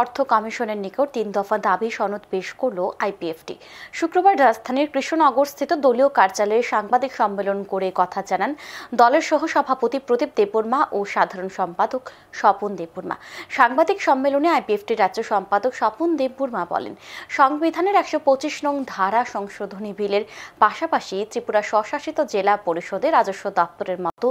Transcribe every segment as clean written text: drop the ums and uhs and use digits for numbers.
অর্থ কমিশনের নিকট ৩ দফা দাবি সনদ পেশ করল আইপিএফটি। শুক্রবার রাজধানীর কৃষ্ণনগরস্থিত দলীয় কার্যালয়ে সাংবাদিক সম্মেলন করে কথা জানান দলের সহসভাপতি প্রদীপ দেববর্মা ও সাধারণ সম্পাদক স্বপন দেববর্মা। সাংবাদিক সম্মেলনে আইপিএফটির রাজ্য সম্পাদক স্বপন দেববর্মা বলেন, সংবিধানের ১২৫ নং ধারা সংশোধনী বিলের পাশাপাশি ত্রিপুরা স্বশাসিত জেলা পরিষদে রাজস্ব দপ্তরের মতো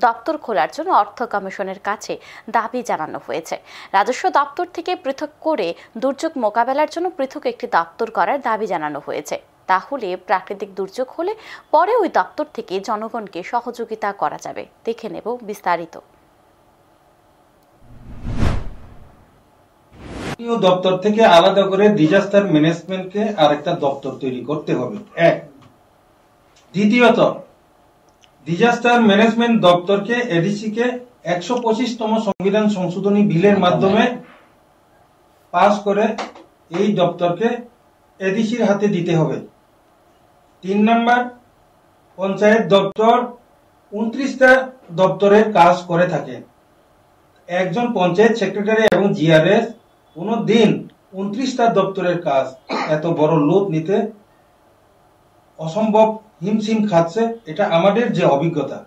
দপ্তর খোলার জন্য অর্থ কমিশনের কাছে দাবি জানানো হয়েছে। রাজস্ব দপ্তর থেকে পৃথক করে দুর্যোগ মোকাবেলার জন্য পৃথক একটি দপ্তর করার দাবি জানানো হয়েছে। তাহলে প্রাকৃতিক দুর্যোগ হলে পরে ওই দপ্তর থেকে জনগণকে সহযোগিতা করা যাবে। দেখে নেব বিস্তারিত। দপ্তর থেকে আলাদা করে ডিজাস্টার ম্যানেজমেন্টকে আরেকটা দপ্তর তৈরি করতে হবে। এক, দ্বিতীয়ত ডিজাস্টার ম্যানেজমেন্ট দপ্তরকে এডিসি কে ১২৫তম সংবিধান সংশোধনী বিলের মাধ্যমে পাস করে এই দপ্তরকে এডিসির হাতে দিতে হবে। ৩ নম্বর, পঞ্চায়েত দপ্তর ২৯টা দপ্তরের কাজ করে থাকে। একজন পঞ্চায়েত সেক্রেটারি এবং জিআরএস কোনো দিন ২৯টা দপ্তরের কাজ এত বড় লোড নিতে অসম্ভব হিমশিম খাচ্ছে। এটা আমাদের যে অভিজ্ঞতা।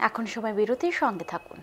এখন সময় বিরতির সঙ্গে থাকুন।